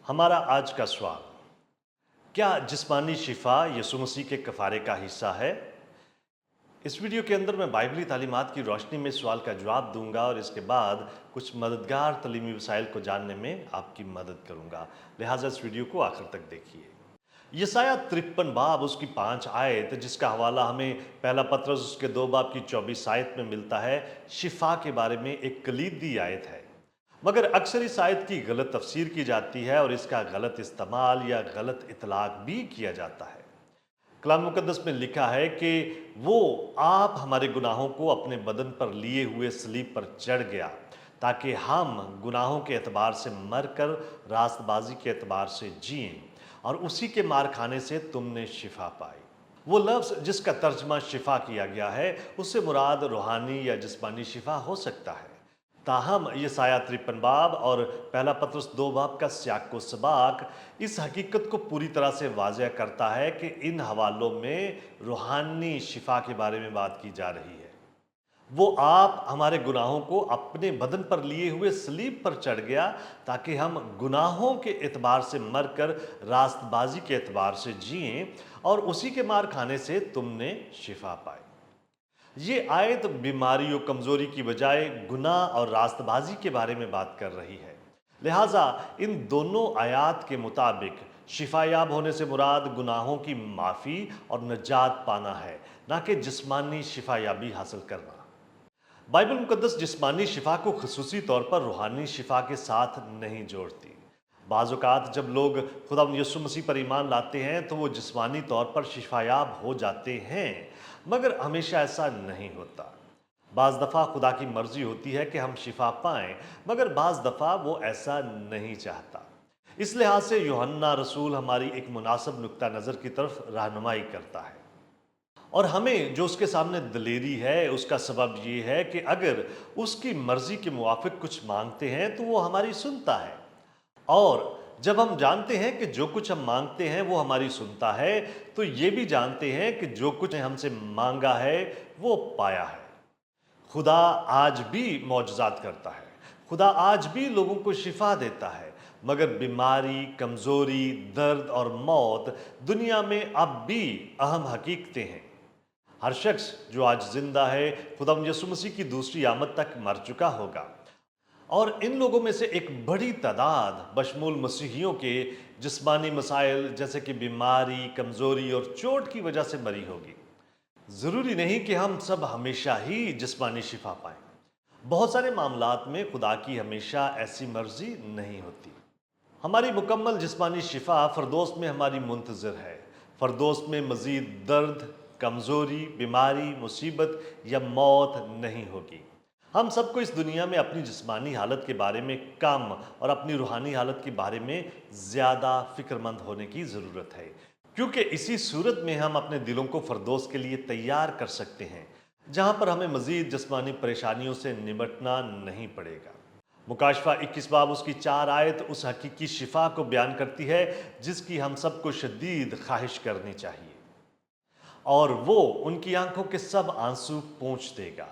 हमारा आज का सवाल, क्या जिस्मानी शिफा यीशु मसीह के कफारे का हिस्सा है? इस वीडियो के अंदर मैं बाइबली तालीमात की रोशनी में सवाल का जवाब दूंगा और इसके बाद कुछ मददगार तलीमी वसाइल को जानने में आपकी मदद करूंगा। लिहाजा इस वीडियो को आखिर तक देखिए। यसाया 53 बाब उसकी 5 आयत, जिसका हवाला हमें पहला पत्रस उसके 2 बाब की 24 आयत में मिलता है, शिफा के बारे में एक कलीदी आयत है। मगर अक्सर इस आयत की गलत तफसीर की जाती है और इसका गलत इस्तेमाल या गलत इतलाक भी किया जाता है। कलाम मुकद्दस में लिखा है कि वो आप हमारे गुनाहों को अपने बदन पर लिए हुए सलीब पर चढ़ गया ताकि हम गुनाहों के एतबार से मरकर रास्तबाजी के एतबार से जिएं, और उसी के मार खाने से तुमने शिफा पाई। वो लफ्ज़ जिसका तर्जमा शिफा किया गया है, उससे मुराद रूहानी या जिस्मानी शिफा हो सकता है। ताहम यसाया 53 बाब और पहला पत्रस 2 बाब का सियाक व सबाक इस हकीकत को पूरी तरह से वाज़ह करता है कि इन हवालों में रूहानी शिफा के बारे में बात की जा रही है। वो आप हमारे गुनाहों को अपने बदन पर लिए हुए सलीब पर चढ़ गया ताकि हम गुनाहों के एतबार से मरकर रास्तबाजी के एतबार से जिएं, और उसी के मार खाने से तुमने शिफा पाई। ये आयत बीमारी और कमजोरी की बजाय गुनाह और रास्तबाजी के बारे में बात कर रही है। लिहाजा इन दोनों आयात के मुताबिक शिफायाब होने से मुराद गुनाहों की माफ़ी और नजात पाना है, ना कि जिस्मानी शिफायाबी हासिल करना। बाइबल मुकद्दस जिस्मानी शिफा को खुसूसी तौर पर रूहानी शिफा के साथ नहीं जोड़ती। बाज़ औक़ात जब लोग खुदा यीशु मसीह पर ईमान लाते हैं तो वो जिस्मानी तौर पर शिफायाब हो जाते हैं, मगर हमेशा ऐसा नहीं होता। बाज़ दफ़ा खुदा की मर्ज़ी होती है कि हम शिफा पाएं, मगर बाज़ दफ़ा वो ऐसा नहीं चाहता। इस लिहाज से यूहन्ना रसूल हमारी एक मुनासिब नुक्ता नज़र की तरफ रहनुमाई करता है, और हमें जो उसके सामने दलेरी है उसका सबब ये है कि अगर उसकी मर्ज़ी के मुवाफ़िक कुछ मांगते हैं तो वो हमारी सुनता है, और जब हम जानते हैं कि जो कुछ हम मांगते हैं वो हमारी सुनता है, तो ये भी जानते हैं कि जो कुछ हमसे मांगा है वो पाया है। खुदा आज भी मौजज़ात करता है, खुदा आज भी लोगों को शिफा देता है, मगर बीमारी, कमज़ोरी, दर्द और मौत दुनिया में अब भी अहम हकीकतें हैं। हर शख्स जो आज जिंदा है खुदा यीशु मसीह की दूसरी आमद तक मर चुका होगा, और इन लोगों में से एक बड़ी तादाद बशमूल मसीहियों के जिस्मानी मसाइल जैसे कि बीमारी, कमज़ोरी और चोट की वजह से मरी होगी। ज़रूरी नहीं कि हम सब हमेशा ही जिस्मानी शिफा पाएं। बहुत सारे मामलात में खुदा की हमेशा ऐसी मर्जी नहीं होती। हमारी मुकम्मल जिस्मानी शिफा फरदोस में हमारी मुंतज़र है। फरदोस में मज़ीद दर्द, कमज़ोरी, बीमारी, मुसीबत या मौत नहीं होगी। हम सबको इस दुनिया में अपनी जिस्मानी हालत के बारे में कम और अपनी रूहानी हालत के बारे में ज़्यादा फ़िक्रमंद होने की ज़रूरत है, क्योंकि इसी सूरत में हम अपने दिलों को फरदोस के लिए तैयार कर सकते हैं, जहाँ पर हमें मज़ीद जिस्मानी परेशानियों से निपटना नहीं पड़ेगा। मुकाशफा 21 बाब उसकी 4 आयत उस हकीकी शिफा को बयान करती है जिसकी हम सबको शदीद ख्वाहिश करनी चाहिए, और वो उनकी आंखों के सब आंसू पोंछ देगा,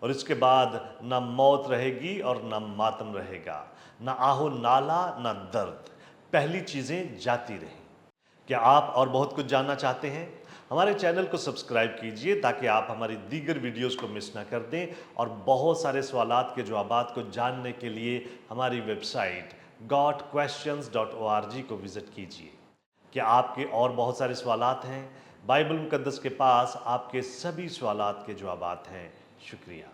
और इसके बाद ना मौत रहेगी और ना मातम रहेगा, ना आहो नाला ना दर्द। पहली चीज़ें जाती रहीं। क्या आप और बहुत कुछ जानना चाहते हैं? हमारे चैनल को सब्सक्राइब कीजिए ताकि आप हमारी दीगर वीडियोस को मिस ना कर दें, और बहुत सारे सवालात के जवाबात को जानने के लिए हमारी वेबसाइट gotquestions.org को विज़िट कीजिए। क्या आपके और बहुत सारे सवालात हैं? बाइबल मुकद्दस के पास आपके सभी सवालात के जवाबात हैं। शुक्रिया।